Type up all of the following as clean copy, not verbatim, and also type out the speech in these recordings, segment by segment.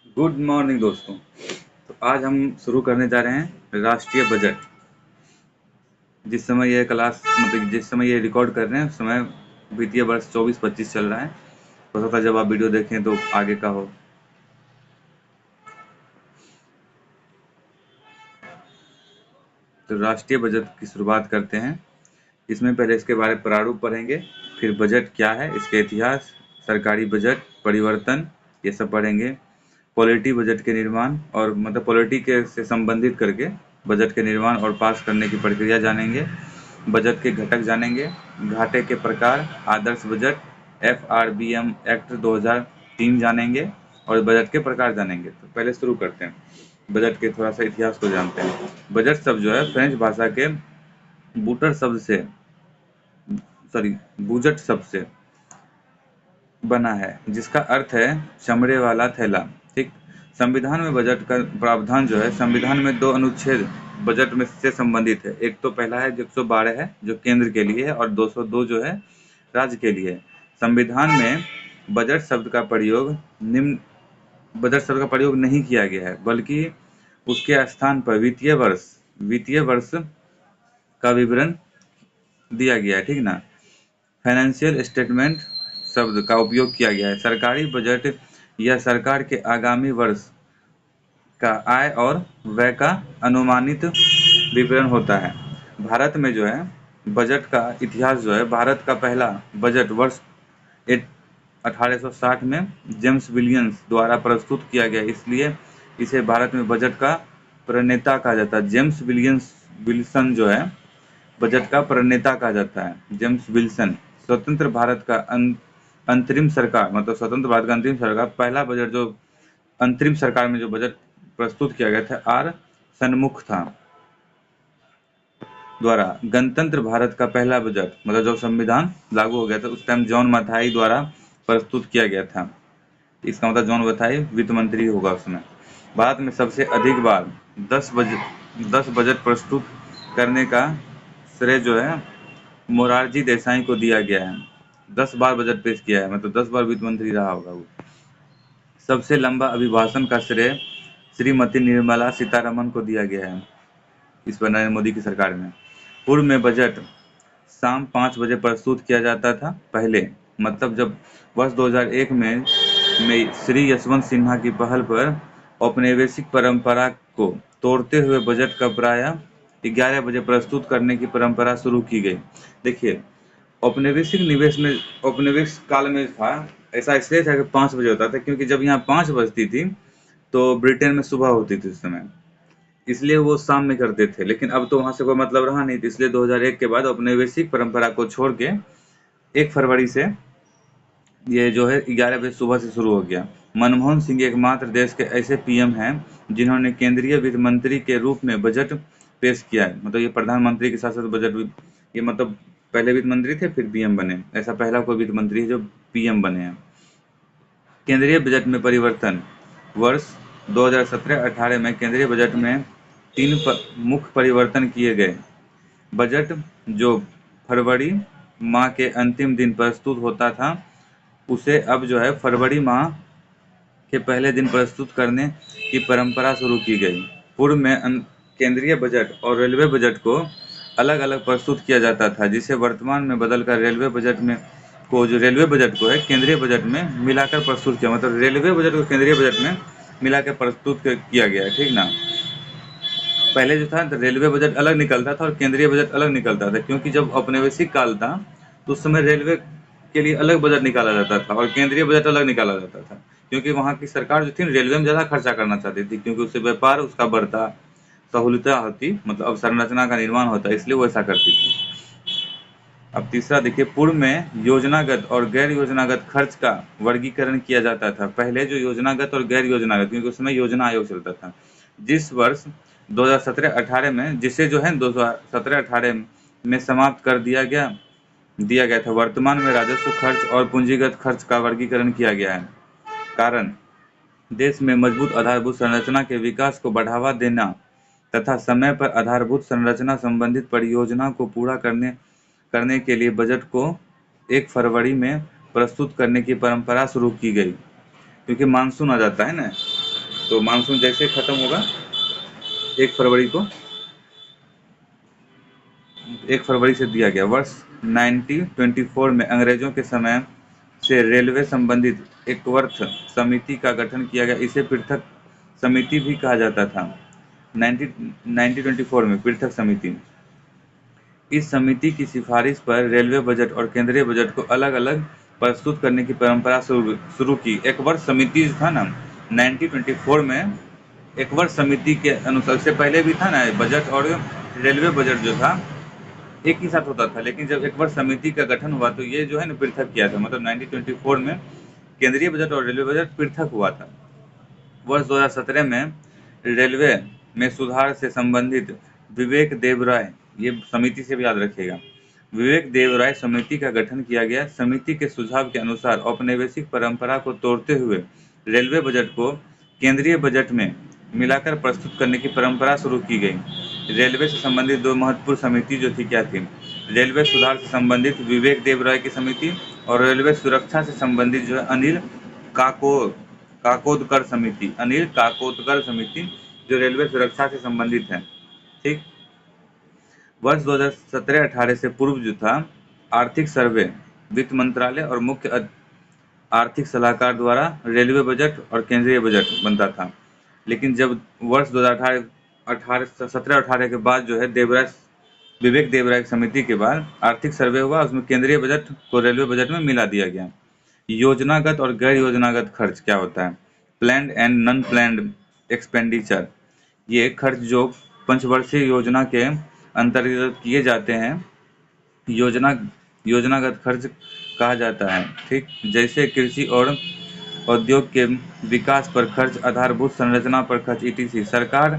Good morning दोस्तों। तो आज हम शुरू करने जा रहे हैं राष्ट्रीय बजट। जिस समय यह क्लास मतलब जिस समय ये रिकॉर्ड कर रहे हैं उस समय वित्तीय वर्ष 24-25 चल रहा है। हो सकता है जब आप वीडियो देखें तो आगे का हो। तो राष्ट्रीय बजट की शुरुआत करते हैं। इसमें पहले इसके बारे में प्रारूप पढ़ेंगे, फिर बजट क्या है, इसके इतिहास, सरकारी बजट परिवर्तन, ये सब पढ़ेंगे। पॉलिटी बजट के निर्माण और मतलब पॉलिटी के से संबंधित करके बजट के निर्माण और पास करने की प्रक्रिया जानेंगे। बजट के घटक जानेंगे, घाटे के प्रकार, आदर्श बजट, FRBM एक्ट 2003 जानेंगे और बजट के प्रकार जानेंगे। तो पहले शुरू करते हैं, बजट के थोड़ा सा इतिहास को जानते हैं। बजट शब्द जो है फ्रेंच भाषा के बूटर शब्द से सॉरी बूजट शब्द से बना है, जिसका अर्थ है चमड़े वाला थैला। ठीक। संविधान में बजट का प्रावधान जो है, संविधान में 2 अनुच्छेद बजट में से संबंधित है। एक तो पहला है जो 112 है जो केंद्र के लिए है और 202 जो है राज्य के लिए है। संविधान में बजट शब्द का प्रयोग निम्न बजट शब्द का प्रयोग नहीं किया गया है, बल्कि उसके स्थान पर वित्तीय वर्ष का विवरण दिया गया है। ठीक ना। फाइनेंशियल स्टेटमेंट शब्द का उपयोग किया गया है। सरकारी बजट यह सरकार के आगामी वर्ष का आय और व्यय का अनुमानित विवरण होता है। भारत में जो है बजट का इतिहास जो है, भारत का पहला बजट वर्ष 1860 में जेम्स विलियम्स द्वारा प्रस्तुत किया गया, इसलिए इसे भारत में बजट का प्रणेता कहा जाता है। जेम्स विल्सन जो है बजट का प्रणेता कहा जाता है, जेम्स विल्सन। स्वतंत्र भारत का अंतरिम सरकार मतलब स्वतंत्र भारत का अंतरिम सरकार पहला बजट जो अंतरिम सरकार में जो बजट प्रस्तुत किया गया था, आर सन्मुख था द्वारा। गणतंत्र भारत का पहला बजट मतलब जब संविधान लागू हो गया था उस टाइम जॉन मथाई द्वारा प्रस्तुत किया गया था। इसका मतलब जॉन मथाई वित्त मंत्री होगा उसमें। भारत में सबसे अधिक बार 10 बजट प्रस्तुत करने का श्रेय जो है मोरारजी देसाई को दिया गया है। 10 बार बजट पेश किया है, मतलब 10 बार वित्त मंत्री रहा होगा वो। सबसे लंबा अभिभाषण का श्रेय श्रीमती निर्मला सीतारमण को दिया गया है, इस पर नरेंद्र मोदी की सरकार में। पूर्व में बजट शाम 5 बजे प्रस्तुत किया जाता था पहले, मतलब जब वर्ष 2001 में श्री यशवंत सिन्हा की पहल पर औपनिवेशिक परंपरा को तोड़ते हुए बजट का प्रायः 11 बजे प्रस्तुत करने की परंपरा शुरू की गई। देखिए, औपनिवेशिक काल में था, ऐसा इसलिए था कि 5 बजे होता था क्योंकि जब यहाँ 5 बजती थी तो ब्रिटेन में सुबह होती थी उस समय, इसलिए वो शाम में करते थे। लेकिन अब तो वहां से कोई मतलब रहा नहीं, तो इसलिए 2001 के बाद औपनिवेशिक परंपरा को छोड़ के 1 फरवरी से ये जो है 11 बजे सुबह से शुरू हो गया। मनमोहन सिंह एकमात्र देश के ऐसे पीएम हैं जिन्होंने केंद्रीय वित्त मंत्री के रूप में बजट पेश किया है। मतलब ये प्रधानमंत्री के साथ साथ बजट ये मतलब पहले वित्त मंत्री थे फिर पीएम बने, ऐसा पहला कोई वित्त मंत्री है जो पीएम बने हैं। केंद्रीय बजट में परिवर्तन। वर्ष 2017-18 में केंद्रीय बजट में 3 मुख्य परिवर्तन किए गए। बजट जो फरवरी माह के अंतिम दिन प्रस्तुत होता था, उसे अब जो है फरवरी माह के पहले दिन प्रस्तुत करने की परंपरा शुरू की गई। पूर्व में केंद्रीय बजट और रेलवे बजट को अलग अलग प्रस्तुत किया जाता था, जिसे वर्तमान में बदलकर रेलवे बजट को है केंद्रीय बजट में मिलाकर प्रस्तुत किया। मतलब रेलवे बजट को केंद्रीय बजट में मिलाकर प्रस्तुत किया गया है। ठीक ना। पहले जो था रेलवे बजट अलग निकलता था और केंद्रीय बजट अलग निकलता था, क्योंकि जब औपनिवेशिक काल था तो उस समय रेलवे के लिए अलग बजट निकाला जाता था और केंद्रीय बजट अलग निकाला जाता था, क्योंकि वहाँ की सरकार जो थी रेलवे में ज़्यादा खर्चा करना चाहती थी, क्योंकि उससे व्यापार उसका बढ़ता, सहूलियत होती, मतलब अवसंरचना का निर्माण होता, इसलिए वो ऐसा करती थी। अब तीसरा देखिए, पूर्व में योजनागत और गैर योजनागत खर्च का वर्गीकरण किया जाता था। पहले जो योजनागत और गैर योजनागत, क्योंकि उसमें योजना आयोग चलता था, जिस वर्ष 2017-18 में जिसे जो है 2017-18 में समाप्त कर दिया गया था। वर्तमान में राजस्व खर्च और पूंजीगत खर्च का वर्गीकरण किया गया है। कारण, देश में मजबूत आधारभूत संरचना के विकास को बढ़ावा देना तथा समय पर आधारभूत संरचना संबंधित परियोजना को पूरा करने के लिए बजट को 1 फरवरी में प्रस्तुत करने की परंपरा शुरू की गई, क्योंकि मानसून आ जाता है ना, तो मानसून जैसे खत्म होगा 1 फरवरी को, 1 फरवरी से दिया गया। वर्ष 1924 में अंग्रेजों के समय से रेलवे संबंधित एक वर्थ समिति का गठन किया गया। इसे पृथक समिति भी कहा जाता था। 1924 में पृथक समिति। इस समिति की सिफारिश पर रेलवे बजट और केंद्रीय बजट को अलग अलग प्रस्तुत करने की परंपरा शुरू की। एक वर्ष समिति था ना 1924 में, एक वर्ष समिति के अनुसार, से पहले भी था ना बजट और रेलवे बजट जो था एक ही साथ होता था, लेकिन जब एक वर्ष समिति का गठन हुआ तो ये जो है ना पृथक किया था। मतलब 1924 में केंद्रीय बजट और रेलवे बजट पृथक हुआ था। वर्ष 2017 में रेलवे में सुधार से संबंधित विवेक देवराय, ये समिति से भी याद रखिएगा, विवेक देवराय समिति का गठन किया गया। समिति के सुझाव के अनुसार औपनिवेशिक परंपरा को तोड़ते हुए रेलवे बजट को केंद्रीय बजट में मिलाकर प्रस्तुत करने की परंपरा शुरू की गई। रेलवे से संबंधित 2 महत्वपूर्ण समिति जो थी क्या थी, रेलवे सुधार से संबंधित विवेक देवराय की समिति और रेलवे सुरक्षा से संबंधित जो है अनिल काकोदकर समिति, अनिल काकोदकर समिति जो रेलवे सुरक्षा से संबंधित है। ठीक। वर्ष 2017-18 से पूर्व जो था आर्थिक सर्वे वित्त मंत्रालय और मुख्य आर्थिक सलाहकार द्वारा रेलवे बजट और केंद्रीय बजट बनता था। लेकिन जब वर्ष 2017-18 के बाद जो है विवेक देवराय समिति के बाद आर्थिक सर्वे हुआ, उसमें केंद्रीय बजट को रेलवे बजट में मिला दिया गया। योजनागत और गैर योजनागत खर्च क्या होता है? Planned and non planned expenditure, ये खर्च जो पंचवर्षीय योजना के अंतर्गत किए जाते हैं योजनागत खर्च कहा जाता है। ठीक। जैसे कृषि और उद्योग के विकास पर खर्च, आधारभूत संरचना पर खर्च, etc। सरकार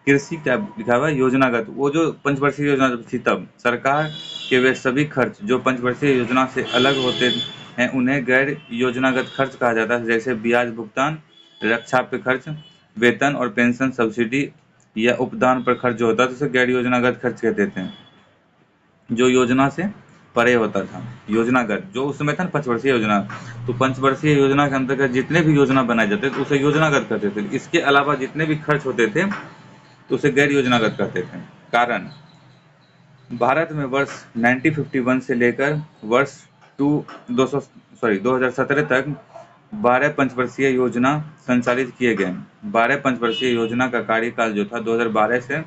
कृषि क्या लिखा हुआ है? योजनागत। वो जो पंचवर्षीय योजना थी तब सरकार के वे सभी खर्च जो पंचवर्षीय योजना से अलग होते हैं उन्हें गैर योजनागत खर्च कहा जाता है। जैसे ब्याज भुगतान, रक्षा पे खर्च, वेतन और पेंशन सब्सिडी या उपदान पर खर्च जो होता था उसे गैर योजनागत खर्च कहते थे। जो योजना से परे होता था योजनागत, जो उस समय था ना पंचवर्षीय योजना, तो पंचवर्षीय योजना के अंतर्गत जितने भी योजना बनाए जाते थे उसे योजनागत कहते थे। इसके अलावा जितने भी खर्च होते थे तो उसे गैर योजनागत कहते थे। कारण, भारत में वर्ष 1951 से लेकर वर्ष 2017 तक 12 पंचवर्षीय योजना संचालित किए गए। 12 पंचवर्षीय योजना का कार्यकाल जो था 2012 से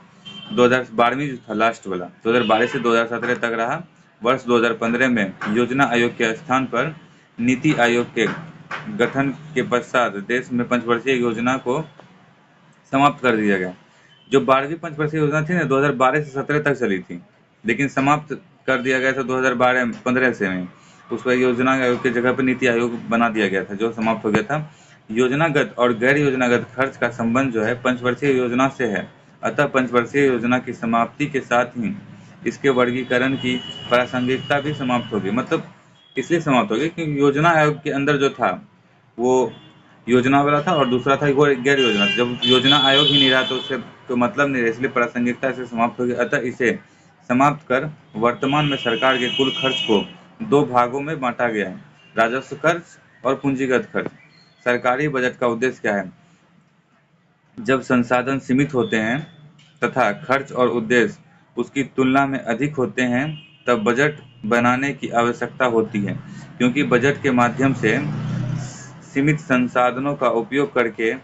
2012 जो था लास्ट वाला 2012 से 2017 तक रहा। वर्ष 2015 में योजना आयोग के स्थान पर नीति आयोग के गठन के पश्चात देश में पंचवर्षीय योजना को समाप्त कर दिया गया। जो 12वीं पंचवर्षीय योजना थी ना 2012 से 17 तक चली थी, लेकिन समाप्त कर दिया गया था 2012-15 से में। उस योजना आयोग की जगह पर नीति आयोग बना दिया गया था जो समाप्त हो गया था। योजनागत और गैर योजनागत खर्च का संबंध जो है पंचवर्षीय योजना से है, अतः पंचवर्षीय योजना की समाप्ति के साथ ही इसके वर्गीकरण की प्रासंगिकता भी समाप्त होगी। मतलब इसलिए समाप्त होगी क्योंकि योजना आयोग के अंदर जो था वो योजना वाला था और दूसरा था वो गैर योजना। जब योजना आयोग ही नहीं रहा तो उससे तो मतलब नहीं रहा, इसलिए प्रासंगिकता से समाप्त होगी। अतः इसे समाप्त कर वर्तमान में सरकार के कुल खर्च को 2 भागों में बांटा गया है, राजस्व खर्च और पूंजीगत खर्च। सरकारी बजट का उद्देश्य क्या है? जब संसाधन सीमित होते हैं तथा खर्च और उद्देश्य उसकी तुलना में अधिक होते हैं तब बजट बनाने की आवश्यकता होती है, क्योंकि बजट के माध्यम से सीमित संसाधनों का उपयोग करके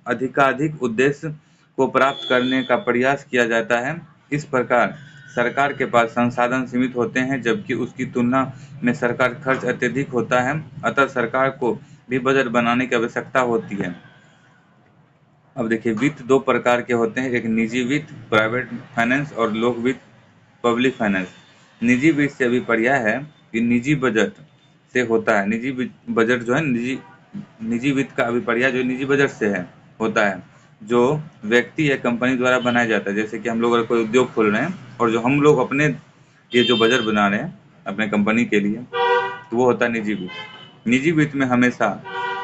अधिकाधिक उद्देश्य को प्राप्त करने का प्रयास किया जाता है। इस प्रकार सरकार के पास संसाधन सीमित होते हैं जबकि उसकी तुलना में सरकार खर्च अत्यधिक होता है, अतः सरकार को भी बजट बनाने की आवश्यकता होती है। अब देखिए, वित्त 2 प्रकार के होते हैं, एक निजी वित्त प्राइवेट फाइनेंस और लोक वित्त पब्लिक फाइनेंस। निजी वित्त से अभिप्राय है कि निजी बजट से होता है। निजी बजट जो है निजी वित्त का अभिप्राय जो निजी बजट से है होता है, जो व्यक्ति या कंपनी द्वारा बनाया जाता है। जैसे कि हम लोग अगर कोई उद्योग खोल रहे हैं और जो हम लोग अपने ये जो बजट बना रहे हैं अपने कंपनी के लिए, तो वो होता है निजी वित्त। निजी वित्त में हमेशा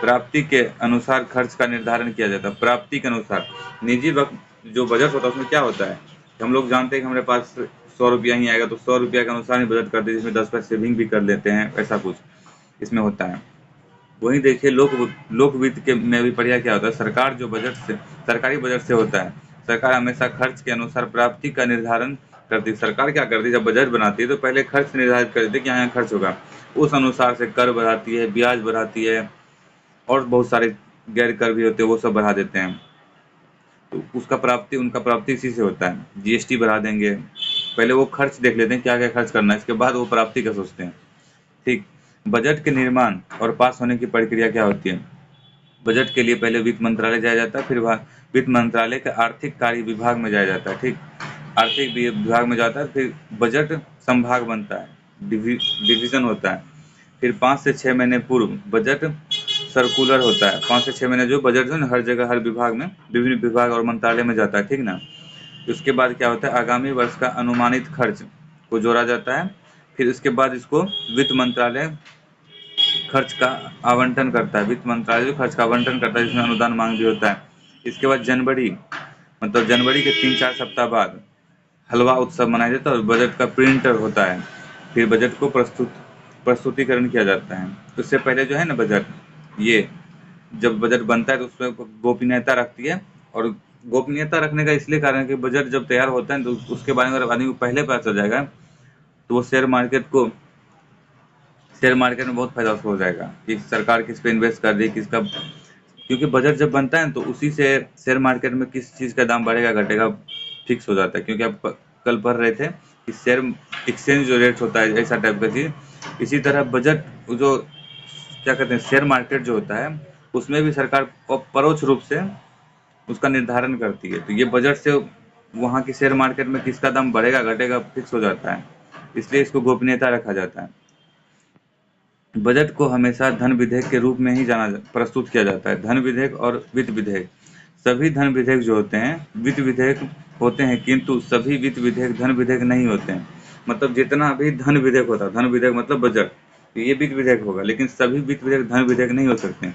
प्राप्ति के अनुसार खर्च का निर्धारण किया जाता है। प्राप्ति के अनुसार निजी जो बजट होता है उसमें क्या होता है, हम लोग जानते हैं कि हमारे पास 100 रुपया ही आएगा तो 100 रुपया के अनुसार ही बजट करते हैं, जिसमें 10 पैसे सेविंग भी कर लेते हैं, ऐसा कुछ इसमें होता है। वहीं देखिए लोक वित्त के में भी बढ़िया क्या होता है, सरकार जो बजट से सरकारी बजट से होता है, सरकार हमेशा खर्च के अनुसार प्राप्ति का निर्धारण करती है। सरकार क्या करती है, जब बजट बनाती है तो पहले खर्च निर्धारित कर देती है कि यहाँ खर्च होगा, उस अनुसार से कर बढ़ाती है, ब्याज बढ़ाती है, और बहुत सारे गैर कर भी होते हैं वो सब बढ़ा देते हैं। तो उसका प्राप्ति उनका प्राप्ति इसी से होता है। जीएसटी बढ़ा देंगे, पहले वो खर्च देख लेते हैं क्या क्या खर्च करना है, इसके बाद वो प्राप्ति का सोचते हैं। ठीक। बजट के निर्माण और पास होने की प्रक्रिया क्या होती है, बजट के लिए पहले वित्त मंत्रालय जाया जाता है, फिर वित्त मंत्रालय के आर्थिक कार्य विभाग में जाया जाता है। ठीक। आर्थिक विभाग में जाता है, फिर बजट संभाग बनता है, डिवीजन होता है। फिर 5 से 6 महीने पूर्व बजट सर्कुलर होता है। 5 से 6 महीने जो बजट है ना, हर जगह हर विभाग में, विभिन्न विभाग और मंत्रालय में जाता है। ठीक ना। उसके बाद क्या होता है, आगामी वर्ष का अनुमानित खर्च को जोड़ा जाता है। फिर उसके बाद इसको वित्त मंत्रालय खर्च का आवंटन करता है। वित्त मंत्रालय जो खर्च का आवंटन करता है, जिसमें अनुदान मांग भी होता है। इसके बाद जनवरी, मतलब जनवरी के 3-4 सप्ताह बाद हलवा उत्सव मनाया जाता है और बजट का प्रिंटर होता है। फिर बजट को प्रस्तुतिकरण किया जाता है। उससे पहले जो है ना बजट, ये जब बजट बनता है तो उसमें गोपनीयता रखती है। और गोपनीयता रखने का इसलिए कारण है कि बजट जब तैयार होता है तो उसके बारे में अगर आदमी को पहले पता चल जाएगा तो वो शेयर मार्केट में बहुत फायदा उसको हो जाएगा कि सरकार किस पे इन्वेस्ट कर रही है, किसका। क्योंकि बजट जब बनता है तो उसी से शेयर मार्केट में किस चीज़ का दाम बढ़ेगा घटेगा फिक्स हो जाता है। क्योंकि आप कल पढ़ रहे थे कि शेयर एक्सचेंज जो रेट होता है ऐसा टाइप का चीज़, इसी तरह बजट जो क्या कहते हैं शेयर मार्केट जो होता है उसमें भी सरकार परोक्ष रूप से उसका निर्धारण करती है। तो ये बजट से वहाँ की शेयर मार्केट में किसका दाम बढ़ेगा घटेगा फिक्स हो जाता है, इसलिए इसको गोपनीयता रखा जाता है। बजट को हमेशा धन विधेयक के रूप में ही प्रस्तुत किया जाता है। धन विधेयक और वित्त विधेयक, सभी धन विधेयक जो होते हैं वित्त विधेयक होते हैं, किंतु सभी वित्त विधेयक धन विधेयक नहीं होते हैं। मतलब जितना भी धन विधेयक होता है, धन विधेयक मतलब बजट, तो ये वित्त विधेयक होगा, लेकिन सभी वित्त विधेयक धन विधेयक नहीं हो सकते।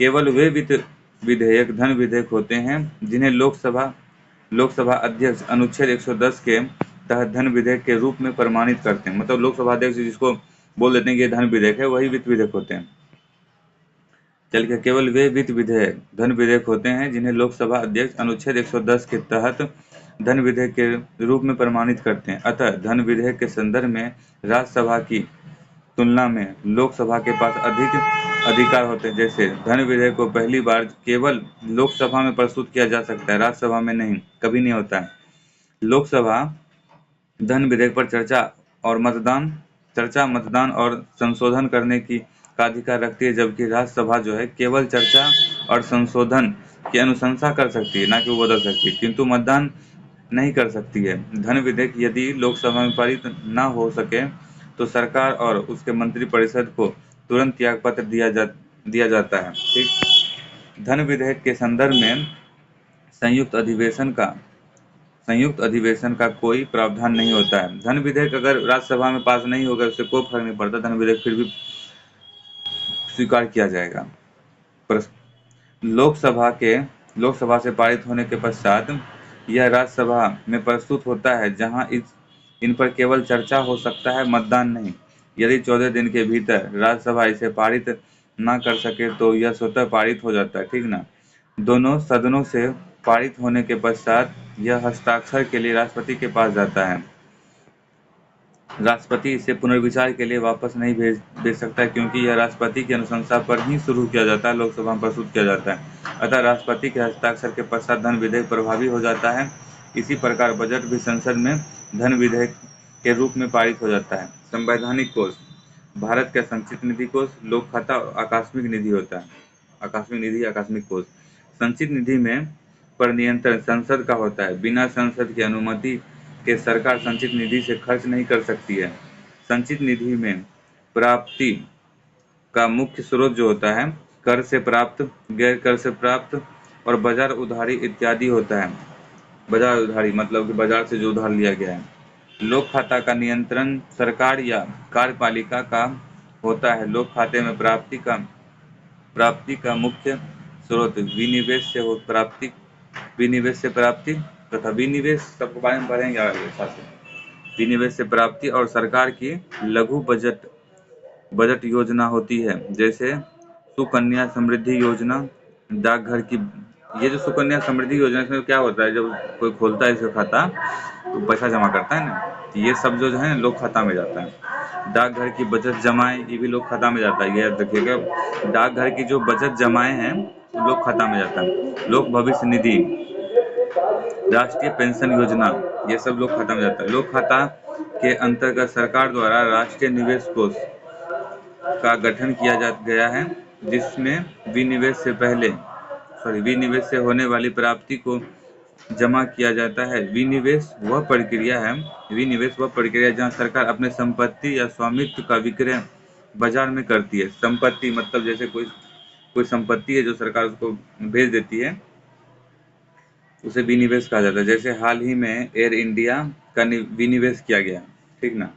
केवल वे वित्त विधेयक धन विधेयक होते हैं जिन्हें लोकसभा अध्यक्ष अनुच्छेद 110 के तहत धन विधेयक के रूप में प्रमाणित करते हैं। मतलब लोकसभा अध्यक्ष जिसको बोल देते हैं कि ये धन विधेयक है, वही वित्त विधेयक होते हैं। चल के केवल वे वित्त विधेयक धन विधेयक होते हैं जिन्हें लोकसभा अध्यक्ष अनुच्छेद 110 के तहत धन विधेयक के रूप में प्रमाणित करते हैं। अतः धन विधेयक के संदर्भ में राज्यसभा की तुलना में लोकसभा के पास अधिक अधिकार होते हैं। जैसे धन विधेयक को पहली बार केवल लोकसभा में प्रस्तुत किया जा सकता है, राज्यसभा में नहीं, कभी नहीं होता है। लोकसभा धन विधेयक पर चर्चा, मतदान और संशोधन करने का अधिकार रखती है, जबकि राज्यसभा जो है केवल चर्चा और संशोधन की अनुशंसा कर सकती है, ना कि वो बदल सकती है, किंतु मतदान नहीं कर सकती है। धन विधेयक यदि लोकसभा में पारित न हो सके तो सरकार और उसके मंत्रिपरिषद को तुरंत त्यागपत्र दिया जाता है। ठीक। धन विधेयक के संदर्भ में संयुक्त अधिवेशन का कोई प्रावधान नहीं होता है। धन विधेयक अगर राज्यसभा में पास नहीं होगा उससे कोई फर्क नहीं पड़ता, धन विधेयक फिर भी स्वीकार किया जाएगा। लोकसभा से पारित होने के पश्चात यह राज्यसभा में प्रस्तुत होता है, जहां इन पर केवल चर्चा हो सकता है, मतदान नहीं। यदि 14 दिन के भीतर राज्यसभा इसे पारित ना कर सके तो यह स्वतः पारित हो जाता है। ठीक ना। दोनों सदनों से पारित होने के पश्चात यह हस्ताक्षर के लिए राष्ट्रपति के पास जाता है। राष्ट्रपति इसे पुनर्विचार के लिए वापस नहीं भेज सकता, क्योंकि यह राष्ट्रपति की अनुशंसा पर ही शुरू किया जाता है, लोकसभा में प्रस्तुत किया जाता है। अतः राष्ट्रपति के हस्ताक्षर के पश्चात धन विधेयक प्रभावी हो जाता है। इसी प्रकार बजट भी संसद में धन विधेयक के रूप में पारित हो जाता है। संवैधानिक कोष, भारत का संचित निधि कोष, लोक खाता और आकस्मिक निधि होता है। आकस्मिक निधि, आकस्मिक कोष। संचित निधि में पर नियंत्रण संसद का होता है। बिना संसद की अनुमति के सरकार संचित निधि से खर्च नहीं कर सकती है। संचित निधि में प्राप्ति का मुख्य स्रोत जो होता है कर से प्राप्त, गैर कर से प्राप्त और बाजार उधारी इत्यादि होता है। बाजार उधारी मतलब कि बाजार से जो उधार लिया गया है। लोक खाता का नियंत्रण सरकार या कार्यपालिका का होता है। लोक खाते में प्राप्ति का मुख्य स्रोत विनिवेश से प्राप्ति तथा विनिवेश सबके बारे में पढ़ेंगे आगे अच्छा से। विनिवेश से प्राप्ति और सरकार की लघु बजट बजट योजना होती है, जैसे सुकन्या समृद्धि योजना, डाकघर की। ये जो सुकन्या समृद्धि योजना, इसमें क्या होता है, जब कोई खोलता है इसका खाता तो पैसा जमा करता है ना, तो ये सब जो है लोक खाता में जाता है। डाकघर की बचत जमाएं, ये भी लोक खाता में जाता है, ये याद रखिएगा। डाकघर की जो बचत जमाएं हैं वो लोक खाता में जाता है। लोक भविष्य निधि, राष्ट्रीय पेंशन योजना, ये सब लोक खाता में जाता है। लोक खाता के अंतर्गत सरकार द्वारा राष्ट्रीय निवेश कोष का गठन किया गया है, जिसमें विनिवेश से होने वाली प्राप्ति को जमा किया जाता है। विनिवेश वह प्रक्रिया जहां सरकार अपने संपत्ति या स्वामित्व का विक्रय बाजार में करती है। संपत्ति मतलब जैसे कोई संपत्ति है जो सरकार उसको भेज देती है, उसे विनिवेश कहा जाता है। जैसे हाल ही में एयर इंडिया का विनिवेश किया गया, ठीक ना।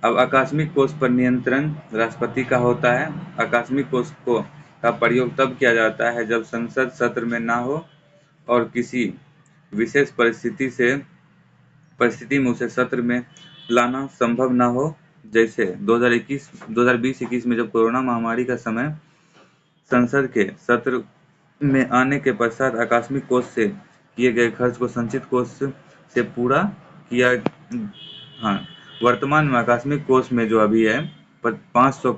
अब आकस्मिक कोष पर नियंत्रण राष्ट्रपति का होता है। आकस्मिक कोष का प्रयोग तब किया जाता है जब संसद सत्र में ना हो और किसी विशेष परिस्थिति में उसे सत्र में लाना संभव ना हो। जैसे 2020-21 में जब कोरोना महामारी का समय संसद के सत्र में आने के पश्चात आकस्मिक कोष से किए गए खर्च को संचित कोष से पूरा किया। हाँ, वर्तमान में आकस्मिक कोष में जो अभी है 500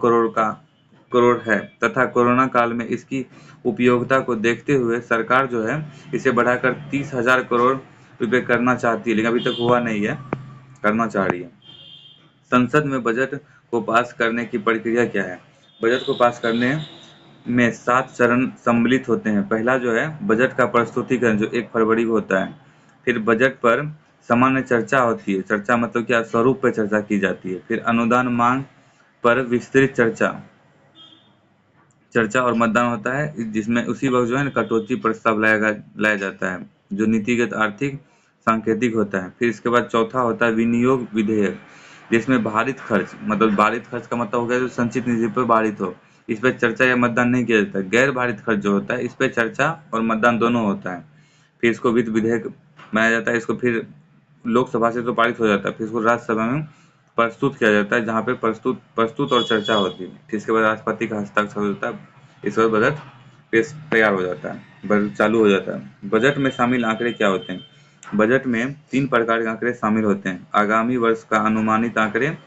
करोड़ है, तथा कोरोना काल में इसकी उपयोगिता को देखते हुए सरकार जो है इसे बढ़ाकर 30,000 करोड़ रुपए करना चाहती है, लेकिन अभी तक हुआ नहीं है, करना चाह रही है। संसद में बजट को पास करने की प्रक्रिया क्या है? बजट को पास करने में 7 चरण सम्मिलित होते हैं। पहला जो है बजट का प्रस्तुतिकरण, जो 1 फरवरी को होता है। फिर बजट पर सामान्य चर्चा होती है। चर्चा मतलब क्या, स्वरूप पर चर्चा की जाती है। फिर अनुदान मांग पर विस्तृत चर्चा और मतदान होता है, जिसमें उसी वक्त जो है ना कटौती प्रस्ताव लाया जाता है, जो नीतिगत आर्थिक सांकेतिक होता है। फिर इसके बाद चौथा होता है विनियोग विधेयक, जिसमें भारित खर्च का मतलब हो गया जो संचित निधि पर भारित हो, इस पर चर्चा या मतदान नहीं किया जाता। गैर भारित खर्च जो होता है इस पर चर्चा और मतदान दोनों होता है। फिर इसको वित्त विधेयक बनाया जाता है। इसको फिर लोकसभा से तो पारित हो जाता है, फिर इसको राज्यसभा में प्रस्तुत किया जाता है, जहाँ पे प्रस्तुत और चर्चा होती है। फिर इसके बाद राष्ट्रपति का हस्ताक्षर होता है। इस बाद बजट पेश तैयार हो जाता है, बजट चालू हो जाता है। बजट में शामिल आंकड़े क्या होते हैं? बजट में 3 प्रकार के आंकड़े शामिल होते हैं। आगामी वर्ष का अनुमानित आंकड़े,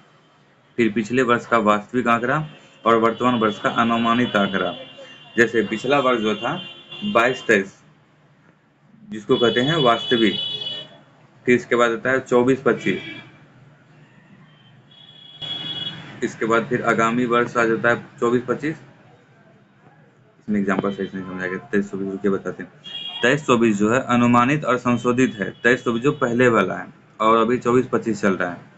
फिर पिछले वर्ष का वास्तविक आंकड़ा और वर्तमान वर्ष का अनुमानित आंकड़ा। जैसे पिछला वर्ष जो था 22-23, जिसको कहते हैं वास्तविक। फिर इसके बाद आता है 24-25। इसके बाद फिर आगामी वर्ष आ जाता है 24-25। इसमें एग्जाम्पल सही से नहीं समझाएगा, 23-24 रुपये बताते हैं। 23-24 जो है अनुमानित और संशोधित है। 23-24 जो पहले वाला है, और अभी 24-25 चल रहा है।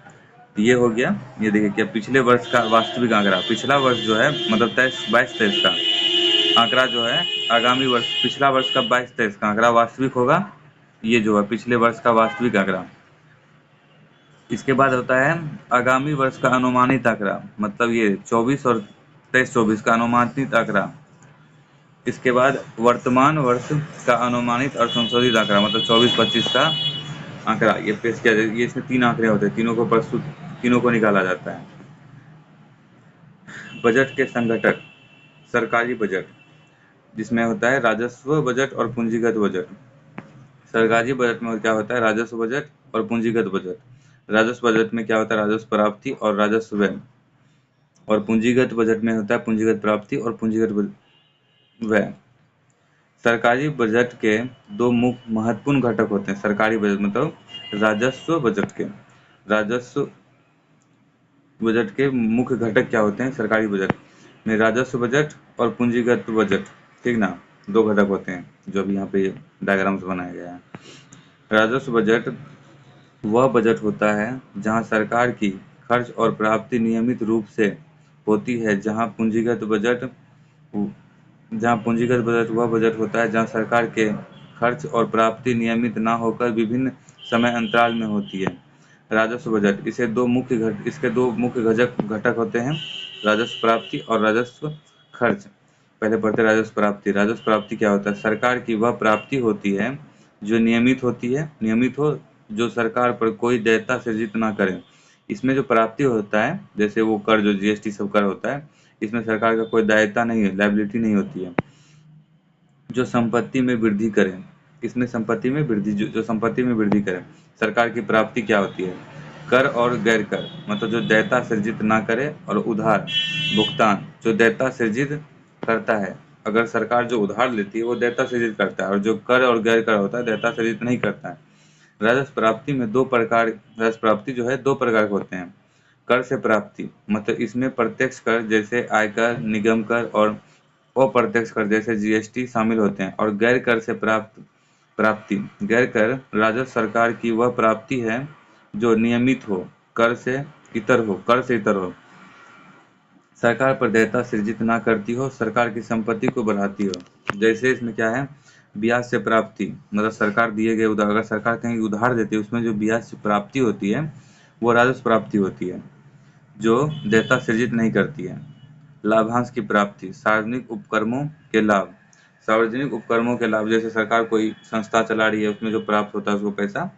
ये हो गया। ये देखिए क्या, पिछले वर्ष का वास्तविक आंकड़ा, पिछला वर्ष जो है मतलब 22-23 का आंकड़ा जो है, आगामी वर्ष पिछला वर्ष का 22-23 का आंकड़ा वास्तविक होगा। ये जो है पिछले वर्ष का वास्तविक आंकड़ा। इसके बाद होता है आगामी वर्ष का अनुमानित आंकड़ा, मतलब ये 24 और 23-24 का अनुमानित आंकड़ा। इसके बाद वर्तमान वर्ष का अनुमानित और संशोधित आंकड़ा, मतलब 24-25 का आंकड़ा ये पेश किया जाए। ये इसमें 3 आंकड़े होते हैं, तीनों को निकाला जाता है। बजट के संघटक, सरकारी बजट, जिसमें होता है राजस्व बजट और पूंजीगत बजट। सरकारी बजट में क्या होता है? राजस्व बजट और पूंजीगत बजट। राजस्व बजट में क्या होता है? राजस्व प्राप्ति और राजस्व व्यय। और पूंजीगत बजट में होता है पूंजीगत प्राप्ति और पूंजीगत व्यय। सरकारी बजट के 2 मुख्य महत्वपूर्ण घटक होते हैं। सरकारी बजट मतलब राजस्व बजट के मुख्य घटक क्या होते हैं? सरकारी बजट में राजस्व बजट और पूंजीगत बजट, ठीक ना, 2 घटक होते हैं, जो अभी यहाँ पे डायग्राम से बनाया गया है। राजस्व बजट वह बजट होता है जहाँ सरकार की खर्च और प्राप्ति नियमित रूप से होती है। जहाँ पूंजीगत बजट वह बजट होता है जहाँ सरकार के खर्च और प्राप्ति नियमित ना होकर विभिन्न समय अंतराल में होती है। राजस्व बजट, इसके 2 मुख्य घटक होते हैं, राजस्व प्राप्ति और राजस्व खर्च। पहले पढ़ते राजस्व प्राप्ति। राजस्व प्राप्ति क्या होता है? सरकार की वह प्राप्ति होती है जो नियमित हो, जो सरकार पर कोई देयता सृजित ना करे। इसमें जो प्राप्ति होता है, जैसे वो कर जो जीएसटी सब कर होता है, इसमें सरकार का कोई दायित्व नहीं है, लायबिलिटी नहीं होती है। जो संपत्ति में वृद्धि करे, इसमें संपत्ति में वृद्धि जो संपत्ति में वृद्धि करे। सरकार की प्राप्ति क्या होती है? कर और गैर कर, मतलब जो देयता सृजित ना करे, और उधार भुगतान जो देयता सृजित करता है। अगर सरकार जो उधार लेती है वो देयता सृजित करता है, और जो कर और गैर कर होता है देयता सृजित नहीं करता है। राजस्व प्राप्ति में दो प्रकार राजस्व प्राप्ति जो है दो प्रकार के होते हैं। कर से प्राप्ति, मतलब इसमें प्रत्यक्ष कर जैसे आयकर, निगम कर और अप्रत्यक्ष कर जैसे जीएसटी शामिल होते हैं। और गैर कर से प्राप्ति, गैर कर राजस्व सरकार की वह प्राप्ति है जो नियमित हो, कर से इतर हो, सरकार पर देयता सृजित ना करती हो, सरकार की संपत्ति को बढ़ाती हो। जैसे इसमें क्या है, ब्याज से प्राप्ति, मतलब सरकार दिए गए उधार, अगर सरकार कहीं उधार देती है उसमें जो ब्याज से प्राप्ति होती है वो राजस्व प्राप्ति होती है, जो देयता सृजित नहीं करती है। लाभांश की प्राप्ति, सार्वजनिक उपक्रमों के लाभ, सार्वजनिक उपक्रमों के लाभ, जैसे सरकार कोई संस्था चला रही है उसमें जो प्राप्त होता है उसको पैसा,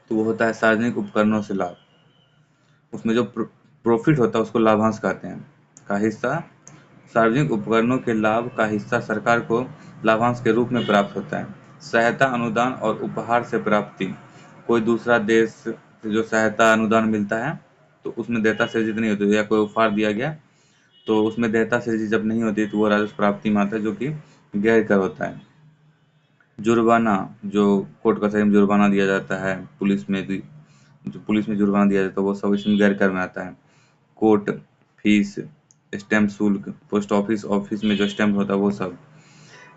तो वो होता है सार्वजनिक उपकरणों से लाभ। उसमें जो प्रॉफिट होता है उसको लाभांश कहते हैं। का हिस्सा, सार्वजनिक उपकरणों के लाभ का हिस्सा सरकार को लाभांश के रूप में प्राप्त होता है। सहायता, अनुदान और उपहार से प्राप्ति, कोई दूसरा देश से जो सहायता अनुदान मिलता है तो उसमें देयता सृजित नहीं होती, या कोई उपहार दिया गया तो उसमें देयता सृजित जब नहीं होती तो वो राजस्व प्राप्ति में आता है, जो कि गैर कर होता है। जुर्माना, जो कोर्ट कचहरी में जुर्माना दिया जाता है, पुलिस में भी जो पुलिस में जुर्माना दिया जाता है वो सब इसमें गैर कर में आता है। कोर्ट फीस, स्टैम्प शुल्क, पोस्ट ऑफिस ऑफिस में जो स्टैम्प होता है वो सब।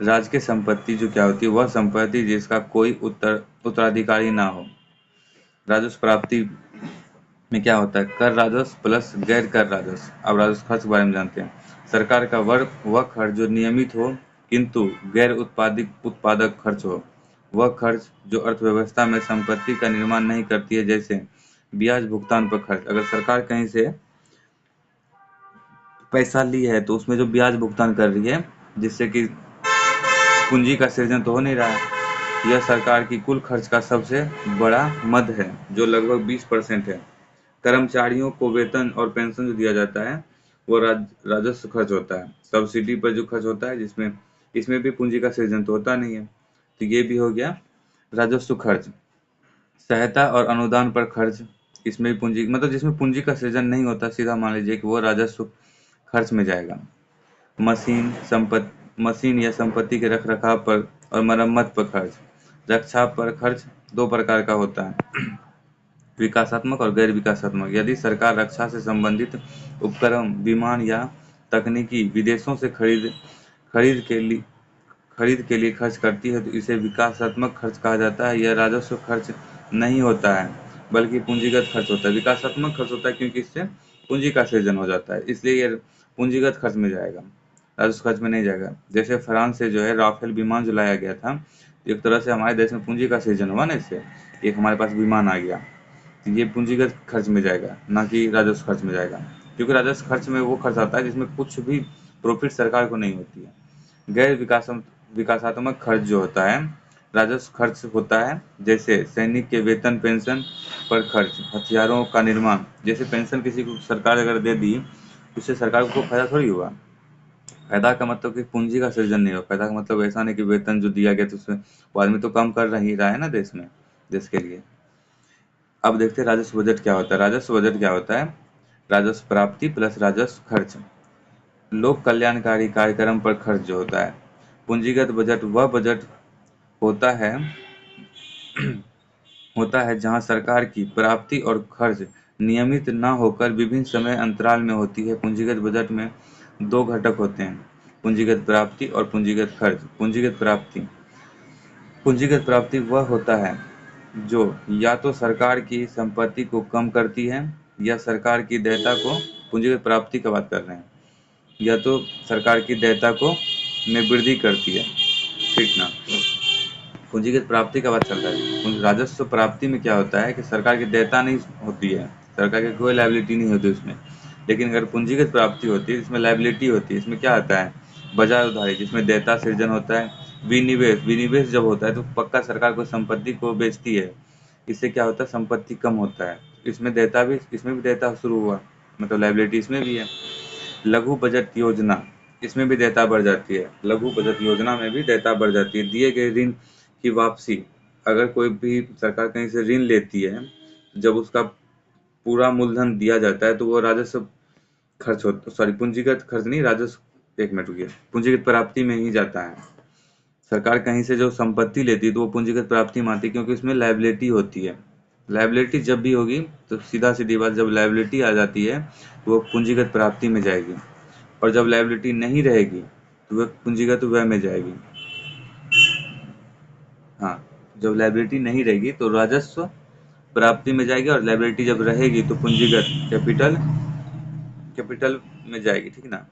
राजकीय संपत्ति जो क्या होती है, वह संपत्ति जिसका कोई उत्तराधिकारी ना हो। राजस्व प्राप्ति में क्या होता है, कर राजस्व प्लस गैर कर राजस्व। अब राजस्व खर्च के बारे में जानते हैं। सरकार का वह खर्च जो नियमित हो किंतु गैर उत्पादक खर्च हो। वह खर्च जो अर्थव्यवस्था में संपत्ति का निर्माण नहीं करती है, जैसे ब्याज भुगतान पर खर्च। अगर सरकार कहीं से पैसा ली है तो उसमें जो ब्याज भुगतान कर रही है, जिससे कि पूंजी का सृजन तो हो नहीं रहा है। यह सरकार की कुल खर्च का सबसे बड़ा मद है, जो लगभग 20% है। कर्मचारियों को वेतन और पेंशन जो दिया जाता है वो राजस्व खर्च होता है। सब्सिडी पर जो खर्च होता है, जिसमें इसमें भी पूंजी का सृजन तो होता नहीं है, तो ये भी हो गया राजस्व खर्च। सहायता और अनुदान पर खर्च, इसमें भी पूंजी, मतलब जिसमें पूंजी का सृजन नहीं होता, सीधा मान लीजिए कि वो राजस्व खर्च में जाएगा। मशीन या संपत्ति के रखरखाव पर और मरम्मत पर खर्च। रक्षा पर खर्च दो प्रकार का होता है, विकासात्मक और गैर विकासात्मक। यदि सरकार रक्षा से संबंधित उपकरण, विमान या तकनीकी विदेशों से खरीद के लिए खर्च करती है तो इसे विकासात्मक खर्च कहा जाता है। यह राजस्व खर्च नहीं होता है बल्कि पूंजीगत खर्च होता है। विकासात्मक खर्च होता है क्योंकि इससे पूंजी का सृजन हो जाता है, इसलिए यह पूंजीगत खर्च में जाएगा, राजस्व खर्च में नहीं जाएगा। जैसे फ्रांस से जो है राफेल विमान जो लाया गया था, एक तरह से हमारे देश में पूंजी का सृजन हुआ ना, इससे एक हमारे पास विमान आ गया, तो ये पूंजीगत खर्च में जाएगा, ना कि राजस्व खर्च में जाएगा। क्योंकि राजस्व खर्च में वो खर्च आता है जिसमें कुछ भी प्रॉफिट सरकार को नहीं होती है। गैर विकासात्मक खर्च जो होता है राजस्व खर्च होता है, जैसे सैनिक के वेतन, पेंशन पर खर्च, हथियारों का निर्माण। जैसे पेंशन किसी को सरकार अगर दे दी, उससे सरकार को फायदा थोड़ी हुआ। फायदा का मतलब कि पूंजी का सृजन नहीं हुआ। फायदा का मतलब ऐसा नहीं कि वेतन जो दिया गया तो उसमें वो आदमी तो काम कर ही रहा है ना देश में, देश के लिए। अब देखते हैं राजस्व बजट क्या होता है। राजस्व बजट क्या होता है, राजस्व प्राप्ति प्लस राजस्व खर्च। लोक कल्याणकारी कार्यक्रम पर खर्च जो होता है। पूंजीगत बजट वह बजट होता है जहां सरकार की प्राप्ति और खर्च नियमित न होकर विभिन्न समय अंतराल में होती है। पूंजीगत बजट में दो घटक होते हैं, पूंजीगत प्राप्ति और पूंजीगत खर्च। पूंजीगत प्राप्ति वह होता है जो या तो सरकार की संपत्ति को कम करती है या सरकार की देयता को, पूंजीगत प्राप्ति की बात कर रहे हैं, या तो सरकार की देयता को में वृद्धि करती है, ठीक ना। पूंजीगत प्राप्ति का बात चल रहा है। राजस्व प्राप्ति में क्या होता है कि सरकार की देयता नहीं होती है, सरकार की कोई लायबिलिटी नहीं होती उसमें। लेकिन अगर पूंजीगत प्राप्ति होती है इसमें लायबिलिटी होती है। इसमें क्या आता है, बाजार उधारी, जिसमें देयता सृजन होता है। विनिवेश जब होता है तो पक्का सरकार को संपत्ति को बेचती है, इससे क्या होता है, संपत्ति कम होता है। इसमें भी देयता शुरू हुआ, मतलब लायबिलिटी इसमें भी है। लघु बजट योजना, इसमें भी देयता बढ़ जाती है। लघु बजट योजना में भी देयता बढ़ जाती है। दिए गए ऋण की वापसी, अगर कोई भी सरकार कहीं से ऋण लेती है, जब उसका पूरा मूलधन दिया जाता है तो वो राजस्व खर्च होता, सॉरी पूंजीगत खर्च नहीं, राजस्व, एक मिनट रुकिए, पूंजीगत प्राप्ति में ही जाता है। सरकार कहीं से जो संपत्ति लेती है तो वो पूंजीगत प्राप्ति में आती है, क्योंकि उसमें लायबिलिटी होती है। लायबिलिटी जब भी होगी तो सीधा सीधी बात, जब लायबिलिटी आ जाती है तो वो पूंजीगत प्राप्ति में जाएगी, और जब लायबिलिटी नहीं रहेगी तो वह पूंजीगत व्यय में जाएगी। हाँ, जब लायबिलिटी नहीं रहेगी तो राजस्व प्राप्ति में जाएगी, और लायबिलिटी जब रहेगी तो पूंजीगत कैपिटल में जाएगी, ठीक ना।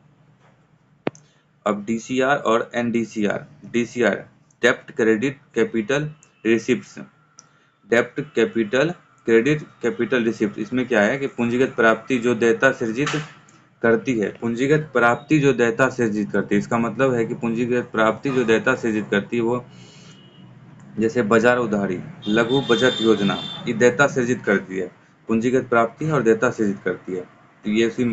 अब डीसीआर और एनडीसीआर। डीसीआर, डेप्ट क्रेडिट कैपिटल रिसिप्ट्स। डेप्ट कैपिटल क्रेडिट कैपिटल रिसिप्ट, इसमें क्या है कि पूंजीगत प्राप्ति जो देयता सृजित करती है, पूंजीगत प्राप्ति जो देयता सृजित करती है, इसका मतलब है कि पूंजीगत प्राप्ति जो देयता सृजित करती है वो, जैसे बाजार उधारी, लघु बचत योजना, ये देयता सृजित करती है, पूंजीगत प्राप्ति और देयता सृजित करती है, तो ये उसी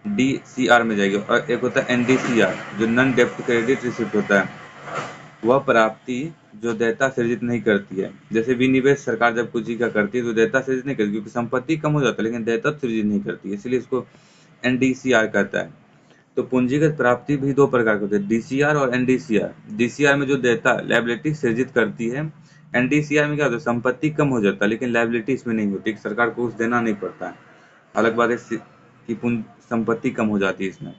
डीसीआर में जाएगी। और एक होता है एनडीसीआर, जो नॉन डेप्ट क्रेडिट रिसिप्ट होता है, वह प्राप्ति जो देयता सृजित नहीं करती है। जैसे विनिवेश सरकार जब कुछ का करती है तो देयता सृजित नहीं करती, क्योंकि संपत्ति कम हो जाता है लेकिन देयता सृजित नहीं करती है, इसलिए इसको एनडीसीआर कहता है। तो पूंजीगत प्राप्ति भी दो प्रकार के होते हैं, डीसीआर और एनडीसीआर। डीसीआर में जो देयता लायबिलिटी सृजित करती है, एनडीसीआर में क्या होता है, संपत्ति कम हो जाता है लेकिन लायबिलिटी इसमें नहीं होती, सरकार को कुछ देना नहीं पड़ता है। अलग बात है कि संपत्ति कम हो जाती है इसमें।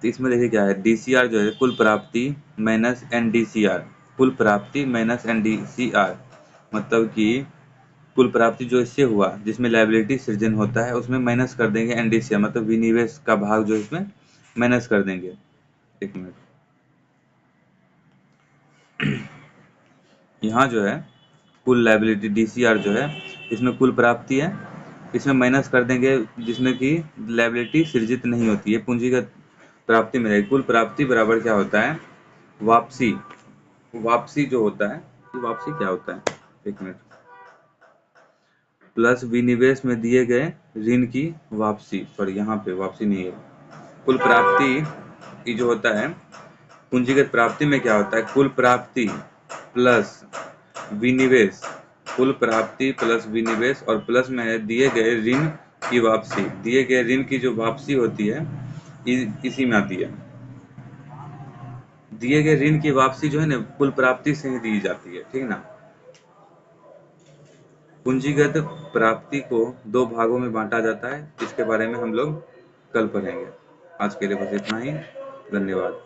तो इसमें देखिए क्या है, डीसीआर जो है कुल प्राप्ति माइनस एनडीसीआर, कुल प्राप्ति माइनस एनडीसीआर, मतलब कि कुल प्राप्ति जो इससे हुआ जिसमें लायबिलिटी सृजन होता है उसमें माइनस कर देंगे एनडीसीआर, मतलब विनिवेश का भाग जो इसमें माइनस कर देंगे। एक मिनट, यहाँ जो है कुल लायबिलिटी डीसीआर जो है, इसमें कुल प्राप्ति है, इसमें माइनस कर देंगे जिसमें कि लायबिलिटी सृजित नहीं होती है, पूंजीगत प्राप्ति में रहेगी। कुल प्राप्ति बराबर क्या होता है, वापसी, वापसी जो होता है, वापसी क्या होता है, एक मिनट, प्लस विनिवेश में दिए गए ऋण की वापसी, सॉरी यहाँ पे वापसी नहीं है, कुल प्राप्ति जो होता है, पूंजीगत प्राप्ति में क्या होता है, कुल प्राप्ति प्लस विनिवेश, कुल प्राप्ति प्लस विनिवेश, और प्लस में है दिए गए ऋण की वापसी। दिए गए ऋण की जो वापसी होती है इसी में आती है। दिए गए ऋण की वापसी जो है ना कुल प्राप्ति से ही दी जाती है, ठीक ना। पूंजीगत प्राप्ति को दो भागों में बांटा जाता है, इसके बारे में हम लोग कल पढ़ेंगे। आज के लिए बस इतना ही, धन्यवाद।